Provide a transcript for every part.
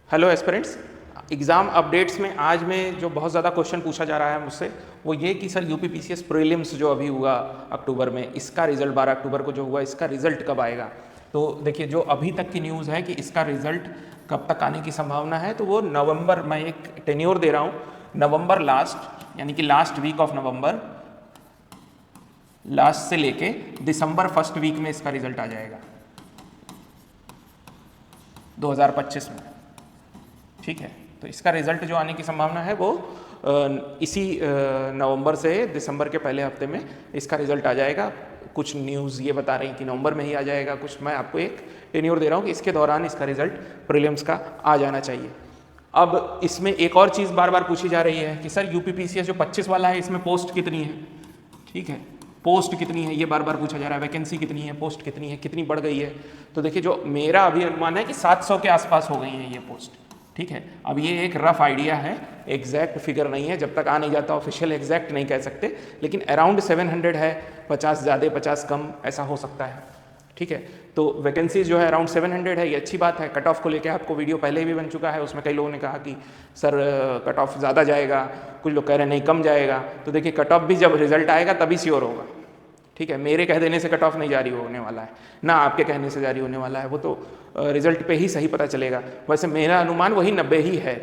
Hello aspirants, exam updates में आज में जो बहुत ज़्यादा क्वेश्चन पूछा जा रहा है मुझसे वो ये कि सर यूपीपीसीएस प्रीलिम्स जो अभी हुआ अक्टूबर में, इसका रिज़ल्ट 12 अक्टूबर को जो हुआ, इसका रिज़ल्ट कब आएगा। तो देखिए, जो अभी तक की न्यूज़ है कि इसका रिज़ल्ट कब तक आने की संभावना है, तो वो नवंबर, मैं एक टेन्योर दे रहा हूँ, नवंबर लास्ट यानी कि लास्ट वीक ऑफ नवंबर लास्ट से लेके दिसंबर फर्स्ट वीक में इसका रिज़ल्ट आ जाएगा 2025 में। ठीक है, तो इसका रिजल्ट जो आने की संभावना है वो इसी नवंबर से दिसंबर के पहले हफ्ते में इसका रिजल्ट आ जाएगा। कुछ न्यूज़ ये बता रही कि नवंबर में ही आ जाएगा, कुछ मैं आपको एक टेन्योर दे रहा हूँ कि इसके दौरान इसका रिजल्ट प्रीलिम्स का आ जाना चाहिए। अब इसमें एक और चीज़ बार बार पूछी जा रही है कि सर यूपीपीसीएस जो 25 वाला है इसमें पोस्ट कितनी है। ठीक है, पोस्ट कितनी है ये बार बार पूछा जा रहा है, वैकेंसी कितनी है, पोस्ट कितनी है, कितनी बढ़ गई है। तो देखिए, जो मेरा अभी अनुमान है कि 700 के आसपास हो गई हैं ये पोस्ट। ठीक है, अब ये एक रफ आइडिया है, एग्जैक्ट फिगर नहीं है, जब तक आ नहीं जाता ऑफिशियल एग्जैक्ट नहीं कह सकते, लेकिन अराउंड 700 है, 50 ज़्यादा 50 कम ऐसा हो सकता है। ठीक है, तो वैकेंसीज जो है अराउंड 700 है, ये अच्छी बात है। कट ऑफ को लेकर आपको वीडियो पहले भी बन चुका है, उसमें कई लोगों ने कहा कि सर कट ऑफ ज़्यादा जाएगा, कुछ लोग कह रहे हैं नहीं कम जाएगा। तो देखिए, कट ऑफ भी जब रिजल्ट आएगा तभी श्योर होगा। ठीक है, मेरे कह देने से कट ऑफ नहीं जारी होने वाला है, ना आपके कहने से जारी होने वाला है, वो तो रिजल्ट पे ही सही पता चलेगा। वैसे मेरा अनुमान वही 90 ही है,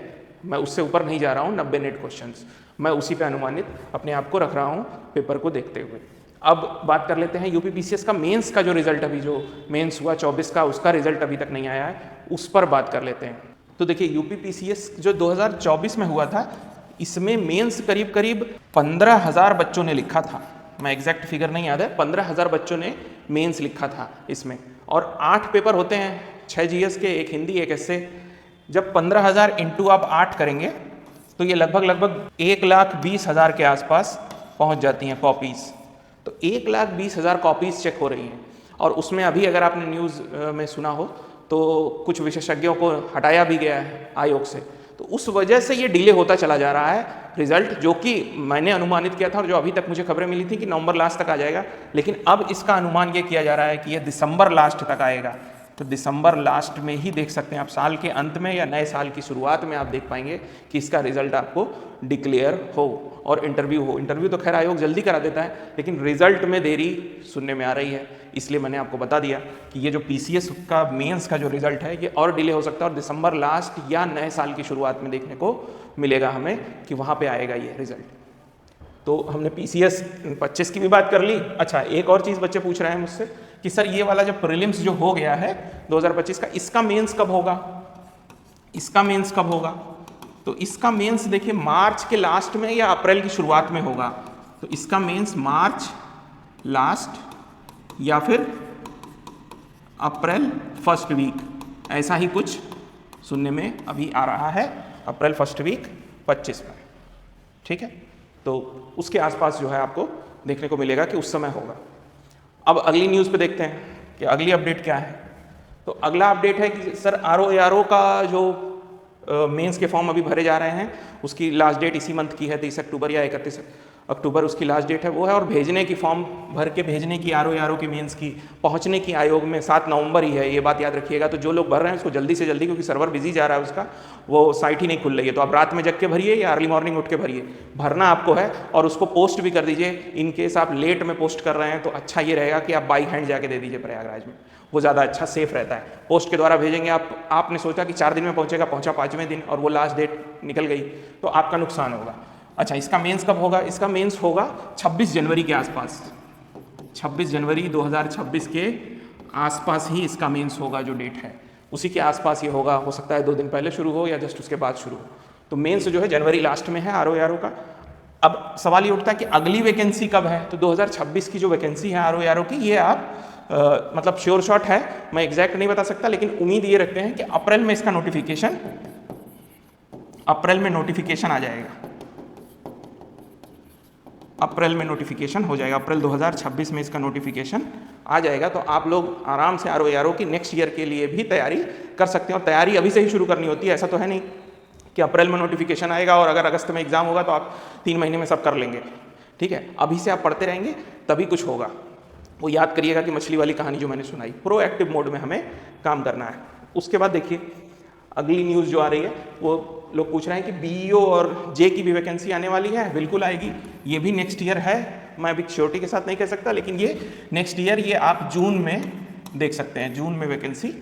मैं उससे ऊपर नहीं जा रहा हूँ। 90 नेट क्वेश्चंस मैं उसी पे अनुमानित अपने आप को रख रहा हूँ पेपर को देखते हुए। अब बात कर लेते हैं यूपीपीसीएस का मेंस का जो रिजल्ट, अभी जो मेंस हुआ 24 का, उसका रिजल्ट अभी तक नहीं आया है, उस पर बात कर लेते हैं। तो देखिए, यूपीपीसीएस जो 2024 में हुआ था, इसमें मेंस करीब करीब 15,000 बच्चों ने लिखा था। मैं एग्जैक्ट फिगर नहीं याद है, 15,000 बच्चों ने मेंस लिखा था इसमें, और 8 पेपर होते हैं, 6 जीएस के, एक हिंदी, एक एस्से। जब 15,000 इंटू आप 8 करेंगे तो ये लगभग 1,20,000 के आसपास पहुंच जाती हैं कॉपीज़। तो 1,20,000 कॉपीज़ चेक हो रही हैं, और उसमें अभी अगर आपने न्यूज़ में सुना हो तो कुछ विशेषज्ञों को हटाया भी गया है आयोग से। तो उस वजह से ये डिले होता चला जा रहा है रिजल्ट, जो कि मैंने अनुमानित किया था और जो अभी तक मुझे खबरें मिली थी कि नवंबर लास्ट तक आ जाएगा, लेकिन अब इसका अनुमान ये किया जा रहा है कि ये दिसंबर लास्ट तक आएगा। तो दिसंबर लास्ट में ही देख सकते हैं आप, साल के अंत में या नए साल की शुरुआत में आप देख पाएंगे कि इसका रिजल्ट आपको डिक्लेयर हो और इंटरव्यू हो। इंटरव्यू तो खैर आयोग जल्दी करा देता है, लेकिन रिजल्ट में देरी सुनने में आ रही है, इसलिए मैंने आपको बता दिया कि ये जो पीसीएस का मेंस का जो रिजल्ट है ये और डिले हो सकता है, और दिसंबर लास्ट या नए साल की शुरुआत में देखने को मिलेगा हमें कि वहाँ पे आएगा ये रिजल्ट। तो हमने पीसीएस 25 की भी बात कर ली। अच्छा, एक और चीज़ बच्चे पूछ रहे हैं मुझसे कि सर ये वाला जो प्रीलिम्स जो हो गया है 2025 का, इसका मेंस कब होगा, इसका मेंस कब होगा। तो इसका मेंस देखिए मार्च के लास्ट में या अप्रैल की शुरुआत में होगा। तो इसका मेंस मार्च लास्ट या फिर अप्रैल फर्स्ट वीक, ऐसा ही कुछ सुनने में अभी आ रहा है, अप्रैल फर्स्ट वीक 25 में। ठीक है, तो उसके आसपास जो है आपको देखने को मिलेगा कि उस समय होगा। अब अगली न्यूज़ पे देखते हैं कि अगली अपडेट क्या है। तो अगला अपडेट है कि सर आरओ का जो मेंस के फॉर्म अभी भरे जा रहे हैं, उसकी लास्ट डेट इसी मंथ की है, 30 अक्टूबर या 31 अक्टूबर उसकी लास्ट डेट है वो है, और भेजने की फॉर्म भर के भेजने की आरओ की मेंस की पहुंचने की आयोग में 7 नवंबर ही है, ये बात याद रखिएगा। तो जो लोग भर रहे हैं उसको जल्दी से जल्दी, क्योंकि सर्वर बिजी जा रहा है उसका, वो साइट ही नहीं खुल रही है। तो आप रात में जग के भरिए या अर्ली मॉर्निंग उठ के भरिए, भरना आपको है, और उसको पोस्ट भी कर दीजिए। इन केस आप लेट में पोस्ट कर रहे हैं तो अच्छा ये रहेगा कि आप बाई हैंड जाके दे दीजिए प्रयागराज में, वो ज़्यादा अच्छा सेफ रहता है। पोस्ट के द्वारा भेजेंगे आपने सोचा कि 4 दिन में पहुंचेगा, पहुंचा 5वें दिन और वो लास्ट डेट निकल गई, तो आपका नुकसान होगा। अच्छा, इसका मेंस कब होगा, इसका मेंस होगा 26 जनवरी के आसपास, 26 जनवरी 2026 के आसपास ही इसका मेंस होगा, जो डेट है उसी के आसपास ये होगा। हो सकता है 2 दिन पहले शुरू हो या जस्ट उसके बाद शुरू हो। तो मेंस जो है जनवरी लास्ट में है आरओ का। अब सवाल ये उठता है कि अगली वैकेंसी कब है। तो 2026 की जो वैकेंसी है आरओ की, ये आप मतलब श्योर शॉट है, मैं एग्जैक्ट नहीं बता सकता, लेकिन उम्मीद ये रखते हैं कि अप्रैल में इसका नोटिफिकेशन, अप्रैल में नोटिफिकेशन आ जाएगा, अप्रैल में नोटिफिकेशन हो जाएगा, अप्रैल 2026 में इसका नोटिफिकेशन आ जाएगा। तो आप लोग आराम से आरओ की नेक्स्ट ईयर के लिए भी तैयारी कर सकते हैं, और तैयारी अभी से ही शुरू करनी होती है। ऐसा तो है नहीं कि अप्रैल में नोटिफिकेशन आएगा और अगर अगस्त में एग्जाम होगा तो आप 3 महीने में सब कर लेंगे। ठीक है, अभी से आप पढ़ते रहेंगे तभी कुछ होगा। वो याद करिएगा कि मछली वाली कहानी जो मैंने सुनाई, प्रोएक्टिव मोड में हमें काम करना है। उसके बाद देखिए, अगली न्यूज़ जो आ रही है वो लोग पूछ रहे हैं कि बीईओ और जे की भी वैकेंसी आने वाली है। बिल्कुल आएगी, ये भी नेक्स्ट ईयर है। मैं अभी श्योरिटी के साथ नहीं कह सकता, लेकिन ये नेक्स्ट ईयर, ये आप जून में देख सकते हैं, जून में वैकेंसी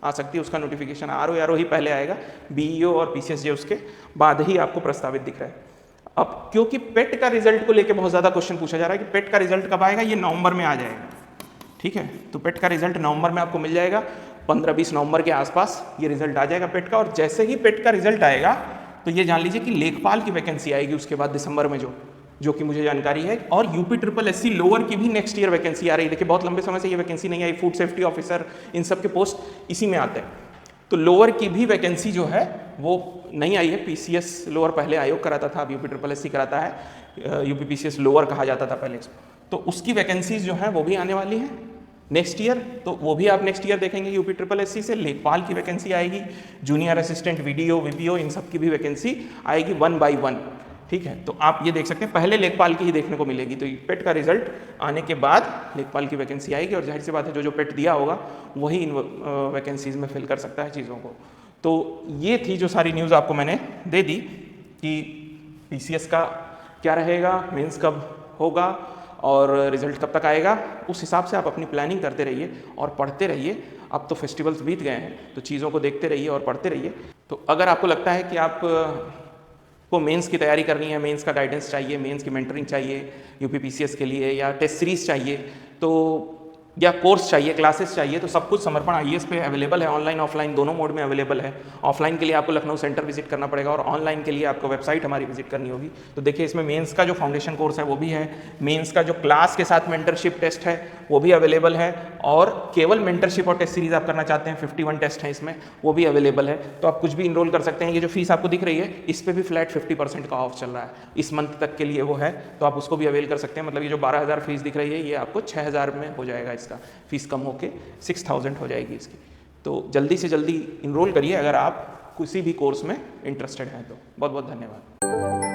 आ सकती है। उसका नोटिफिकेशन आरओ ही पहले आएगा, बीईओ और पीसीएसजे उसके बाद ही आपको प्रस्तावित दिख रहा है। अब क्योंकि पेट का रिजल्ट को लेकर बहुत ज़्यादा क्वेश्चन पूछा जा रहा है कि पेट का रिजल्ट कब आएगा, ये नवंबर में आ जाएगा, ठीक है। तो पेट का रिजल्ट नवंबर में आपको मिल जाएगा, 15-20 नवंबर के आसपास ये रिजल्ट आ जाएगा पेट का। और जैसे ही पेट का रिजल्ट आएगा तो ये जान लीजिए कि लेखपाल की वैकेंसी आएगी उसके बाद दिसंबर में, जो कि मुझे जानकारी है। और यूपी ट्रिपल एससी लोअर की भी नेक्स्ट ईयर वैकेंसी आ रही है। देखिए बहुत लंबे समय से ये वैकेंसी नहीं आई, फूड सेफ्टी ऑफिसर इन सब के पोस्ट इसी में आते हैं। तो लोअर की भी वैकेंसी जो है वो नहीं आई है। पीसीएस लोअर पहले आयोग कराता था, अब यूपी ट्रिपल एससी कराता है, यूपी पीसीएस लोअर कहा जाता था पहले। तो उसकी वैकेंसीज जो है वो भी आने वाली हैं नेक्स्ट ईयर, तो वो भी आप नेक्स्ट ईयर देखेंगे यूपी ट्रिपल एससी से। लेखपाल की वैकेंसी आएगी, जूनियर असिस्टेंट वीडीओ वीपीओ इन सब की भी वैकेंसी आएगी 1 by 1, ठीक है। तो आप ये देख सकते हैं, पहले लेखपाल की ही देखने को मिलेगी। तो पेट का रिजल्ट आने के बाद लेखपाल की वैकेंसी आएगी, और जाहिर सी बात है जो पेट दिया होगा वही इन वैकेंसीज में फिल कर सकता है चीज़ों को। तो ये थी जो सारी न्यूज़ आपको मैंने दे दी कि पीसीएस का क्या रहेगा, मेंस कब होगा और रिजल्ट कब तक आएगा। उस हिसाब से आप अपनी प्लानिंग करते रहिए और पढ़ते रहिए। अब तो फेस्टिवल्स बीत गए हैं, तो चीज़ों को देखते रहिए और पढ़ते रहिए। तो अगर आपको लगता है कि आप को मेंस की तैयारी करनी है, मेंस का गाइडेंस चाहिए, मेंस की मेंटरिंग चाहिए यूपी पीसीएस के लिए, या टेस्ट सीरीज चाहिए, तो या कोर्स चाहिए, क्लासेस चाहिए, तो सब कुछ समर्पण आईएएस पे अवेलेबल है। ऑनलाइन ऑफलाइन दोनों मोड में अवेलेबल है। ऑफलाइन के लिए आपको लखनऊ सेंटर विजिट करना पड़ेगा, और ऑनलाइन के लिए आपको वेबसाइट हमारी विजिट करनी होगी। तो देखिए इसमें मेंस का जो फाउंडेशन कोर्स है वो भी है, मेंस का जो क्लास के साथ मेंटरशिप टेस्ट है वो भी अवेलेबल है, और केवल मेंटरशिप और टेस्ट सीरीज आप करना चाहते हैं, 51 टेस्ट हैं इसमें, वो भी अवेलेबल है। तो आप कुछ भी इनरोल कर सकते हैं। ये जो फीस आपको दिख रही है इस पर भी फ्लैट 50% का ऑफ चल रहा है, इस मंथ तक के लिए वो है, तो आप उसको भी अवेल कर सकते हैं। मतलब ये जो 12,000 फीस दिख रही है ये आपको 6,000 में हो जाएगा, इसका फीस कम होके 6,000 हो जाएगी इसकी। तो जल्दी से जल्दी इनरोल करिए अगर आप किसी भी कोर्स में इंटरेस्टेड हैं तो। बहुत बहुत धन्यवाद।